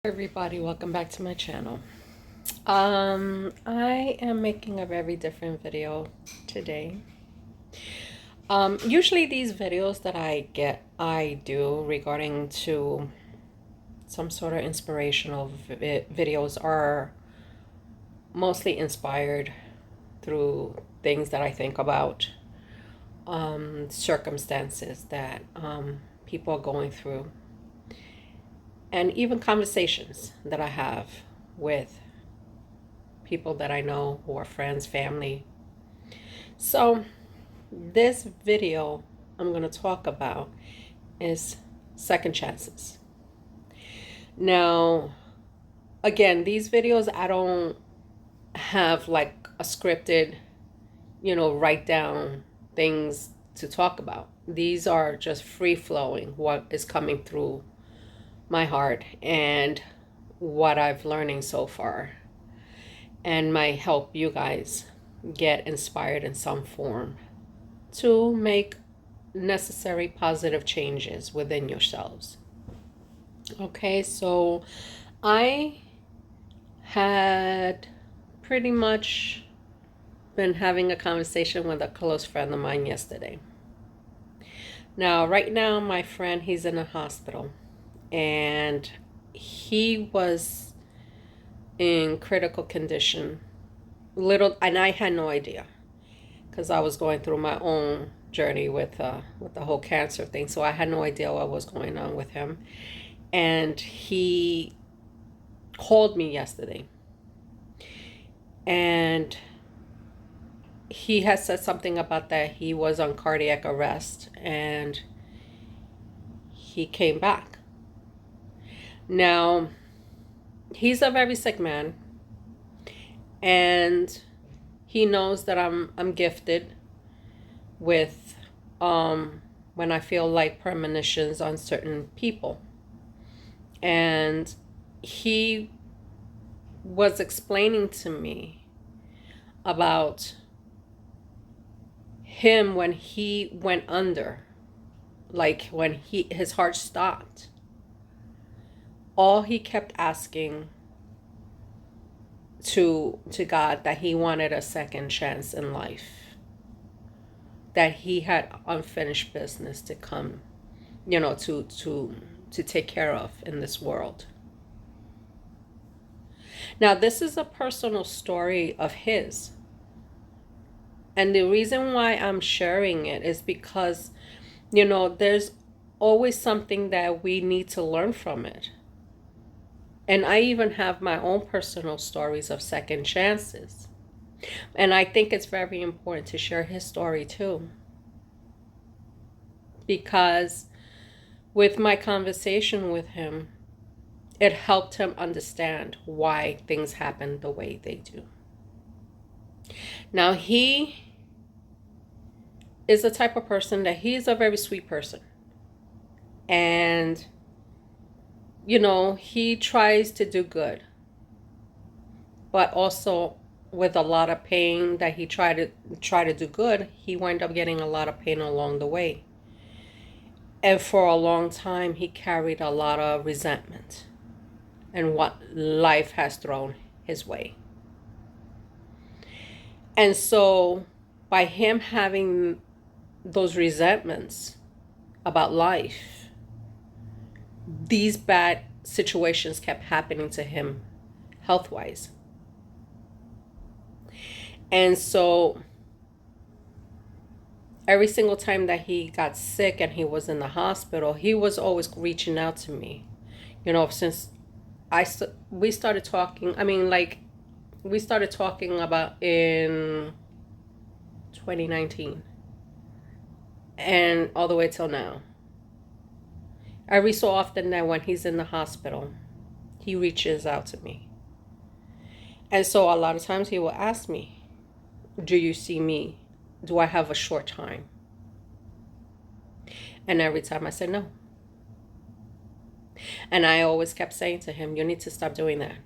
Everybody, welcome back to my channel. I am making a very different video today. Usually these videos that I do regarding to some sort of inspirational videos are mostly inspired through things that I think about, circumstances that people are going through, and even conversations that I have with people that I know who are friends, family. So this video I'm going to talk about is second chances. Now, again, these videos, I don't have like a scripted, write down things to talk about. These are just free flowing, what is coming through my heart and what I've learning so far, and might help you guys get inspired in some form to make necessary positive changes within yourselves. Okay, so I had pretty much been having a conversation with a close friend of mine yesterday. Now, right now, my friend, he's in a hospital, and he was in critical condition. And I had no idea because I was going through my own journey with the whole cancer thing. So I had no idea what was going on with him. And he called me yesterday, and he has said something about that he was on cardiac arrest and he came back. Now, he's a very sick man, and he knows that I'm gifted with when I feel like premonitions on certain people. And he was explaining to me about him when he went under, like when his heart stopped. All he kept asking to God that he wanted a second chance in life, that he had unfinished business to come, to take care of in this world. Now, this is a personal story of his. And the reason why I'm sharing it is because, there's always something that we need to learn from it. And I even have my own personal stories of second chances. And I think it's very important to share his story too. Because with my conversation with him, it helped him understand why things happen the way they do. Now, he is the type of person that he's a very sweet person. And, he tries to do good. But also with a lot of pain that he tried to do good, he wound up getting a lot of pain along the way. And for a long time, he carried a lot of resentment and what life has thrown his way. And so by him having those resentments about life, these bad situations kept happening to him health-wise. And so every single time that he got sick and he was in the hospital, he was always reaching out to me. Since we started talking, we started talking about in 2019 and all the way till now. Every so often that when he's in the hospital, he reaches out to me. And so a lot of times he will ask me, do you see me? Do I have a short time? And every time I said no. And I always kept saying to him, you need to stop doing that.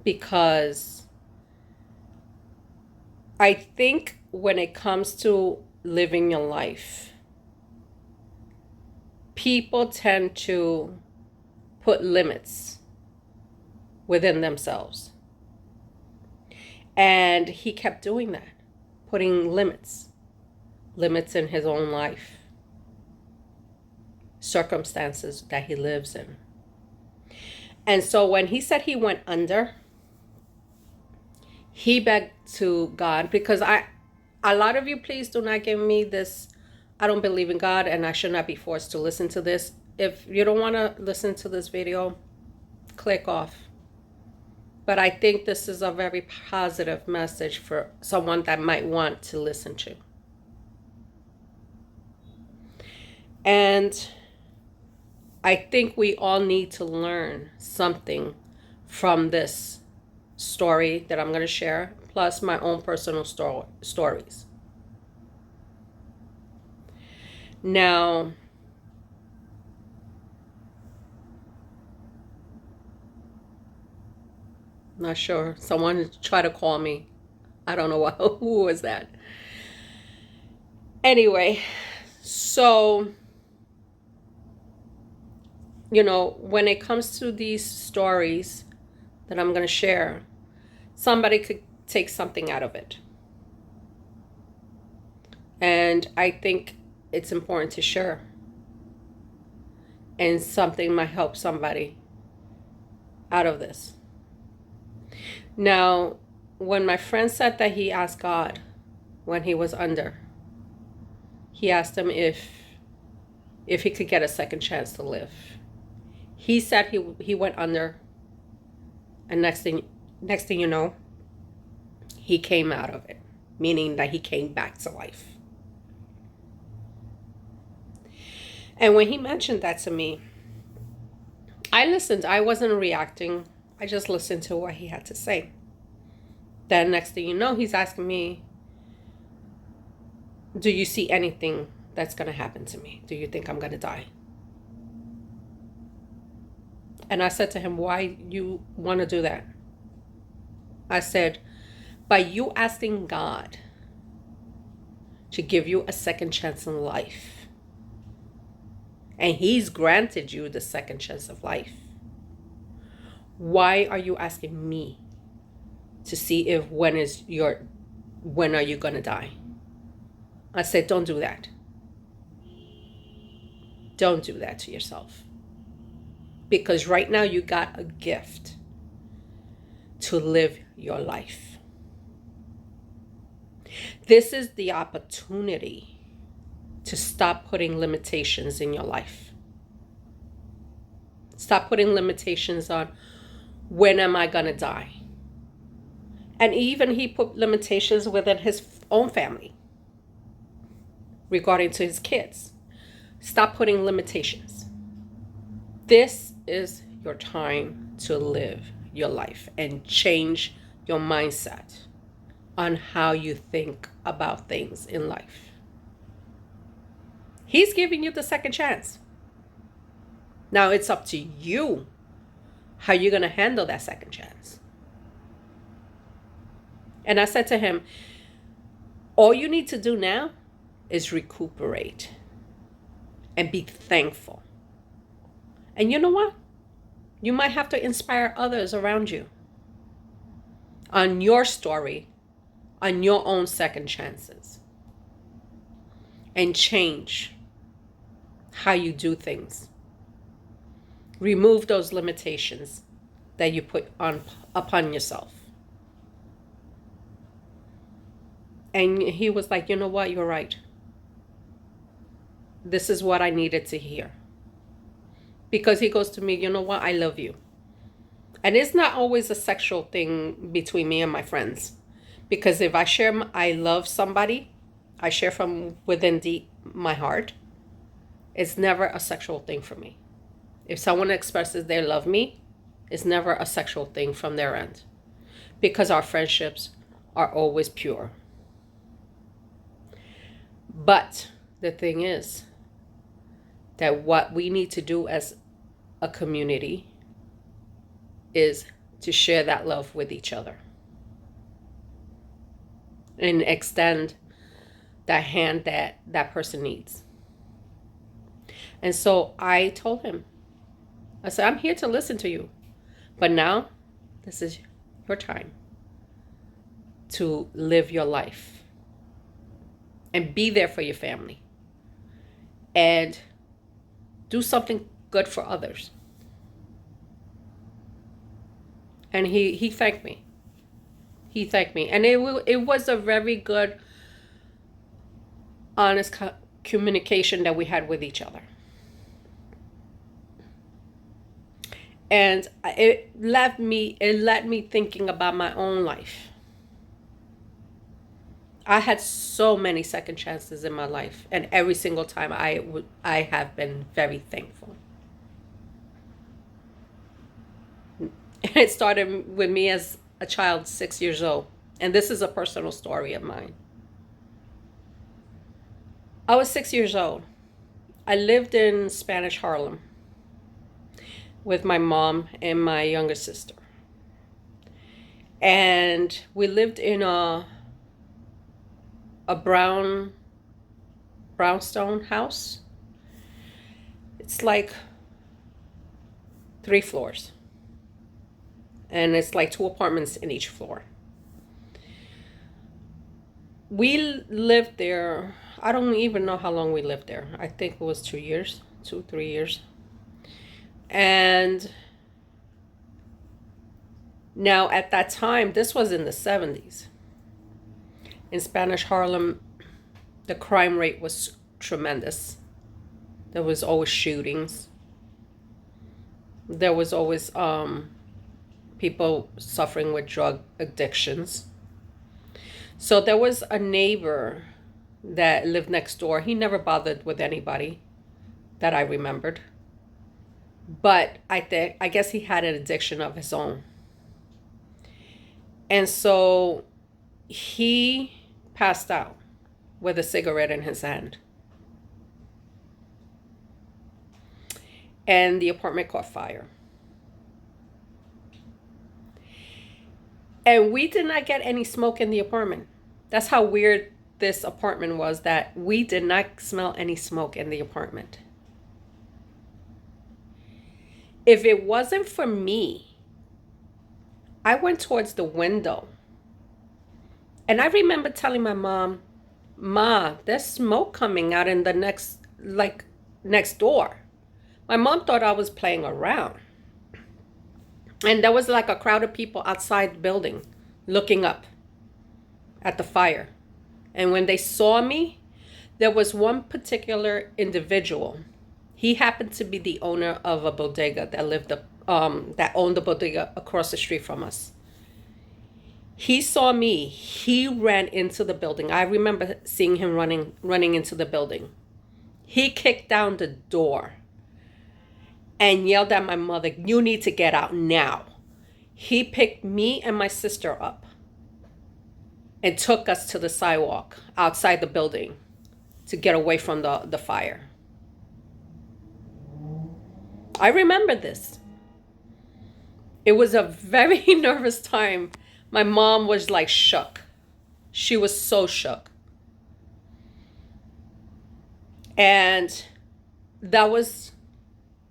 Because I think when it comes to living your life, people tend to put limits within themselves. And he kept doing that, putting limits in his own life, circumstances that he lives in. And so when he said he went under, he begged to God, because a lot of you, please do not give me this, I don't believe in God and I should not be forced to listen to this. If you don't want to listen to this video, click off. But I think this is a very positive message for someone that might want to listen to. And I think we all need to learn something from this story that I'm going to share, plus my own personal stories. Now, not sure. Someone tried to call me. I don't know who was that. Anyway, so, when it comes to these stories that I'm going to share, somebody could take something out of it. And I think it's important to share. And something might help somebody out of this. Now, when my friend said that he asked God when he was under, he asked him if he could get a second chance to live. He said he went under, and next thing you know, he came out of it, meaning that he came back to life. And when he mentioned that to me, I listened. I wasn't reacting. I just listened to what he had to say. Then next thing you know, he's asking me, do you see anything that's going to happen to me? Do you think I'm going to die? And I said to him, why you want to do that? I said, by you asking God to give you a second chance in life, and he's granted you the second chance of life, why are you asking me to see if when are you going to die? I said, don't do that. Don't do that to yourself. Because right now you got a gift to live your life. This is the opportunity to stop putting limitations in your life. Stop putting limitations on when am I going to die? And even he put limitations within his own family regarding to his kids. Stop putting limitations. This is your time to live your life and change your mindset on how you think about things in life. He's giving you the second chance. Now it's up to you how you're going to handle that second chance. And I said to him, all you need to do now is recuperate and be thankful. And you know what? You might have to inspire others around you on your story, on your own second chances, and change how you do things. Remove those limitations that you put upon yourself. And he was like, you know what? You're right. This is what I needed to hear. Because he goes to me, you know what? I love you. And it's not always a sexual thing between me and my friends. Because if I share I love somebody, I share from within my heart. It's never a sexual thing for me. If someone expresses they love me, it's never a sexual thing from their end. Because our friendships are always pure. But the thing is that what we need to do as a community is to share that love with each other and extend that hand that person needs. And so I told him, I said, I'm here to listen to you. But now, this is your time to live your life and be there for your family and do something good for others. And he thanked me. He thanked me. And it was a very good, honest communication that we had with each other. And it let me thinking about my own life. I had so many second chances in my life, and every single time I have been very thankful. And it started with me as a child, 6 years old. And this is a personal story of mine. I was 6 years old. I lived in Spanish Harlem with my mom and my younger sister. And we lived in a brownstone house. It's like 3 floors. And it's like 2 apartments in each floor. We lived there, I don't even know how long we lived there. I think it was 2 years, 3 years. And now at that time, this was in the 70s. In Spanish Harlem, the crime rate was tremendous. There was always shootings. There was always people suffering with drug addictions. So there was a neighbor that lived next door. He never bothered with anybody that I remembered. But I guess he had an addiction of his own. And so he passed out with a cigarette in his hand. And the apartment caught fire. And we did not get any smoke in the apartment. That's how weird this apartment was, that we did not smell any smoke in the apartment. If it wasn't for me, I went towards the window. And I remember telling my mom, Ma, there's smoke coming out in the next door. My mom thought I was playing around. And there was like a crowd of people outside the building looking up at the fire. And when they saw me, there was one particular individual. He happened to be the owner of a bodega that owned the bodega across the street from us. He saw me. He ran into the building. I remember seeing him running into the building. He kicked down the door and yelled at my mother, "You need to get out now." He picked me and my sister up and took us to the sidewalk outside the building to get away from the fire. I remember this. It was a very nervous time. My mom was like shook. She was so shook. And that was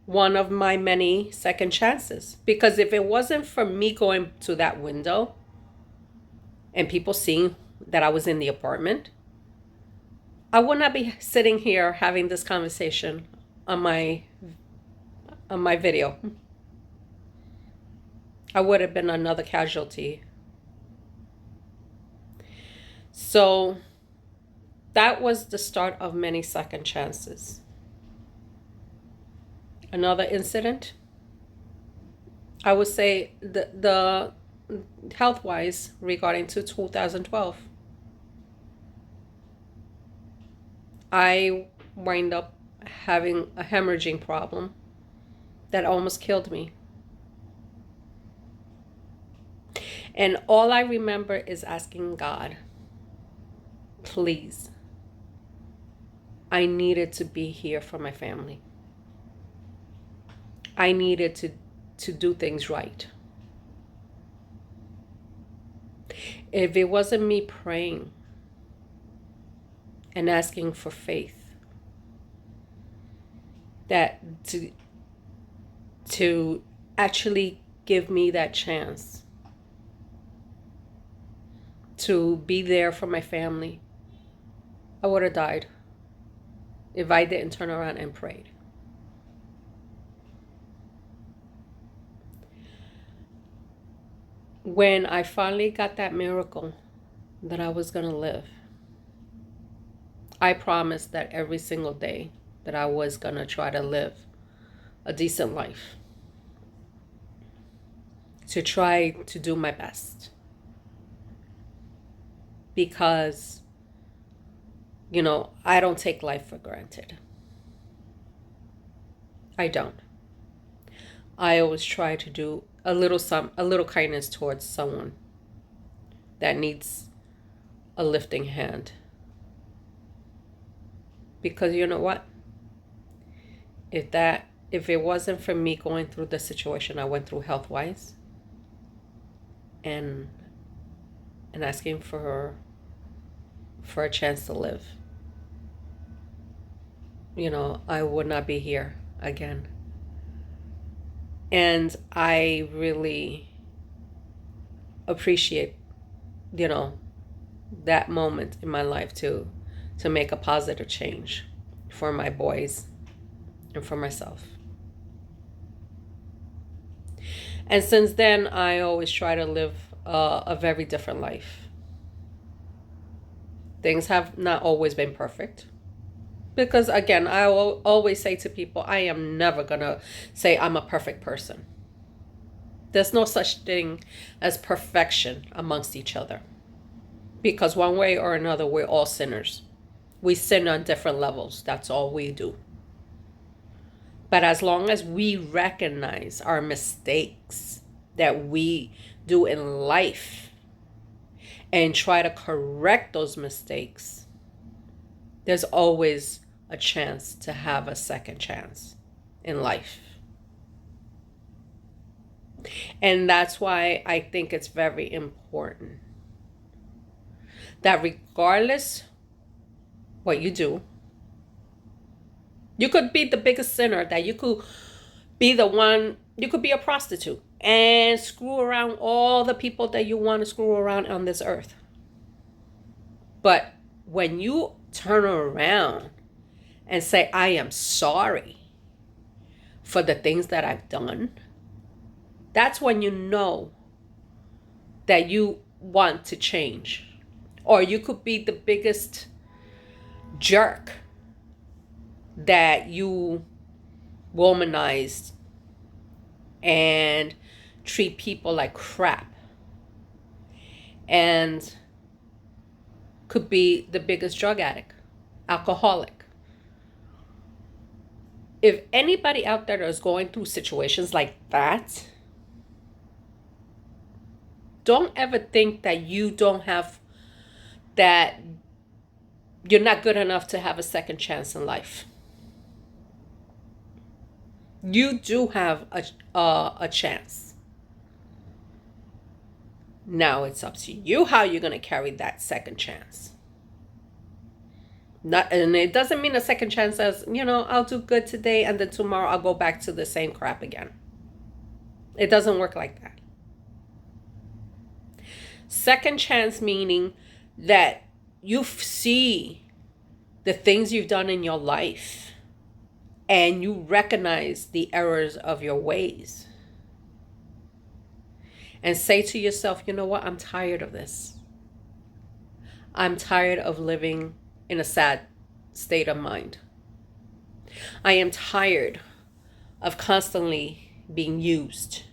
one of my many second chances. Because if it wasn't for me going to that window and people seeing that I was in the apartment, I would not be sitting here having this conversation on my video. I would have been another casualty. So that was the start of many second chances. Another incident, I would say the health-wise regarding to 2012. I wind up having a hemorrhaging problem that almost killed me. And all I remember is asking God, please, I needed to be here for my family. I needed to do things right. If it wasn't me praying and asking for faith, that to to actually give me that chance to be there for my family, I would have died if I didn't turn around and prayed. When I finally got that miracle that I was going to live, I promised that every single day that I was going to try to live a decent life, to try to do my best. Because, I don't take life for granted. I don't. I always try to do a little kindness towards someone that needs a lifting hand. Because you know what? If it wasn't for me going through the situation I went through health-wise, and asking for a chance to live, I would not be here again. And I really appreciate, that moment in my life to make a positive change for my boys and for myself. And since then, I always try to live a very different life. Things have not always been perfect. Because again, I will always say to people, I am never going to say I'm a perfect person. There's no such thing as perfection amongst each other. Because one way or another, we're all sinners. We sin on different levels. That's all we do. But as long as we recognize our mistakes that we do in life and try to correct those mistakes, there's always a chance to have a second chance in life. And that's why I think it's very important that regardless what you do, you could be the biggest sinner, that you could be a prostitute and screw around all the people that you want to screw around on this earth. But when you turn around and say, I am sorry for the things that I've done, that's when you know that you want to change. Or you could be the biggest jerk that you womanized and treat people like crap, and could be the biggest drug addict, alcoholic. If anybody out there is going through situations like that, don't ever think that you don't have, that you're not good enough to have a second chance in life. You do have a chance. Now it's up to you how you're going to carry that second chance. And it doesn't mean a second chance as, I'll do good today and then tomorrow I'll go back to the same crap again. It doesn't work like that. Second chance meaning that you see the things you've done in your life and you recognize the errors of your ways. And say to yourself, you know what? I'm tired of this. I'm tired of living in a sad state of mind. I am tired of constantly being used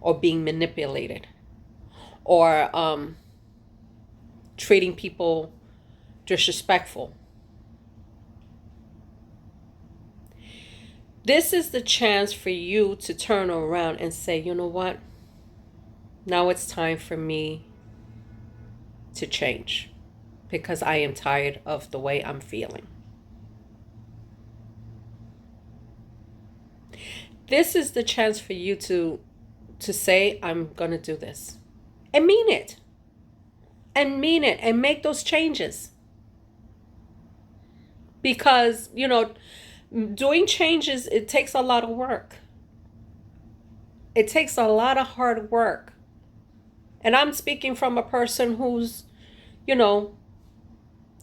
or being manipulated or treating people disrespectful. This is the chance for you to turn around and say, you know what? Now it's time for me to change because I am tired of the way I'm feeling. This is the chance for you to say, I'm going to do this. And mean it. And mean it. And make those changes. Because, doing changes, it takes a lot of work. It takes a lot of hard work. And I'm speaking from a person who's, you know,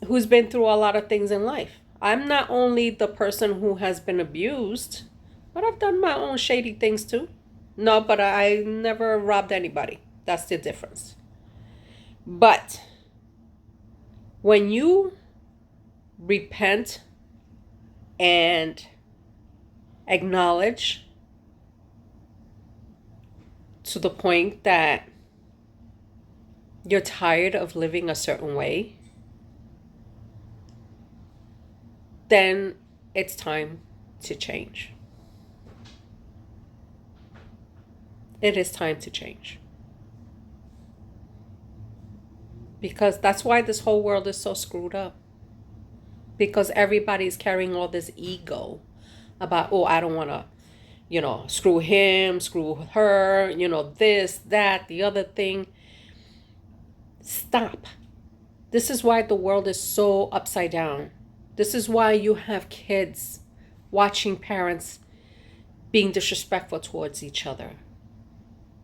who's been through a lot of things in life. I'm not only the person who has been abused, but I've done my own shady things too. No, but I never robbed anybody. That's the difference. But when you repent and acknowledge to the point that you're tired of living a certain way, then it's time to change. It is time to change. Because that's why this whole world is so screwed up. Because everybody's carrying all this ego about, oh, I don't want to, screw him, screw her, this, that, the other thing. Stop. This is why the world is so upside down. This is why you have kids watching parents being disrespectful towards each other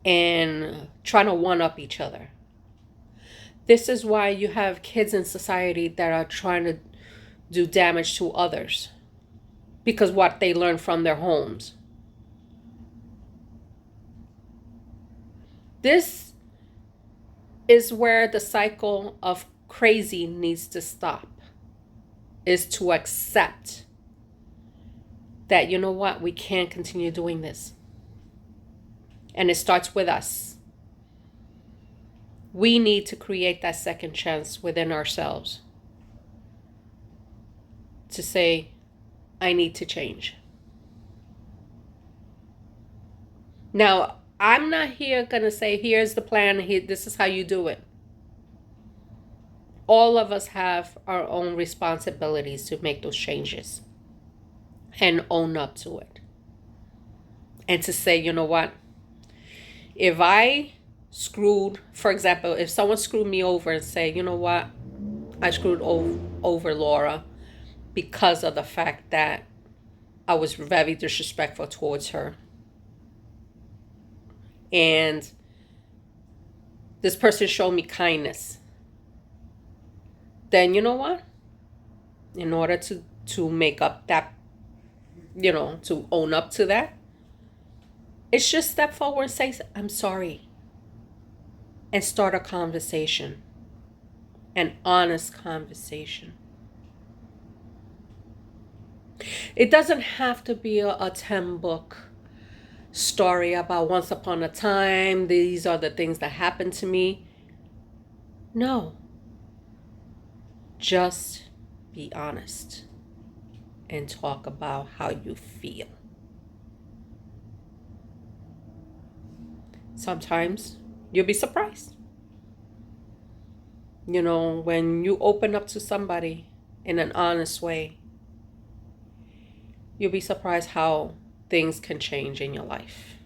and trying to one-up each other. This is why you have kids in society that are trying to do damage to others because what they learn from their homes. This is where the cycle of crazy needs to stop, is to accept that, you know what, we can't continue doing this. And it starts with us. We need to create that second chance within ourselves to say, I need to change. Now, I'm not here going to say, here's the plan, this is how you do it. All of us have our own responsibilities to make those changes and own up to it. And to say, you know what, if I screwed, for example, if someone screwed me over and say, you know what, I screwed over Laura because of the fact that I was very disrespectful towards her. And this person showed me kindness. Then you know what? In order to make up that, to own up to that, it's just step forward and say, I'm sorry. And start a conversation. An honest conversation. It doesn't have to be a 10-book story about once upon a time, these are the things that happened to me. No. Just be honest and talk about how you feel. Sometimes you'll be surprised. When you open up to somebody in an honest way, you'll be surprised how things can change in your life.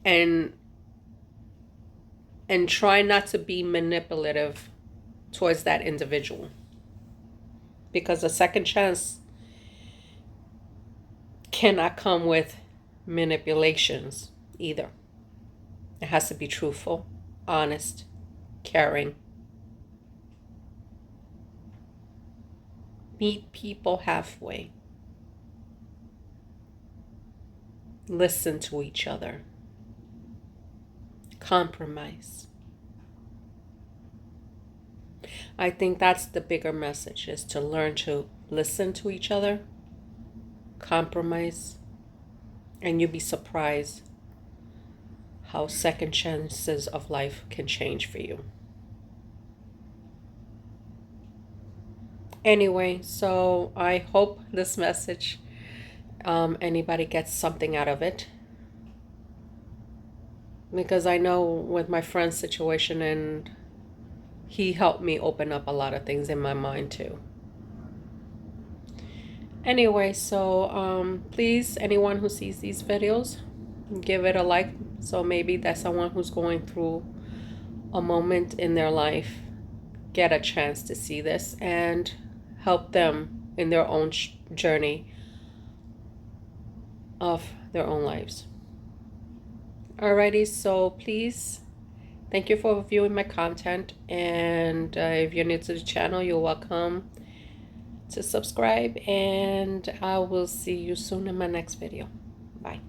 And try not to be manipulative towards that individual. Because a second chance cannot come with manipulations either. It has to be truthful, honest, caring. Meet people halfway. Listen to each other. Compromise. I think that's the bigger message, is to learn to listen to each other, compromise, and you'll be surprised how second chances of life can change for you. Anyway, so I hope this message, anybody gets something out of it. Because I know with my friend's situation, and he helped me open up a lot of things in my mind too. Anyway, so please, anyone who sees these videos, give it a like. So maybe that someone who's going through a moment in their life get a chance to see this and help them in their own journey of their own lives. Alrighty, so please, thank you for viewing my content, and if you're new to the channel, you're welcome to subscribe, and I will see you soon in my next video. Bye.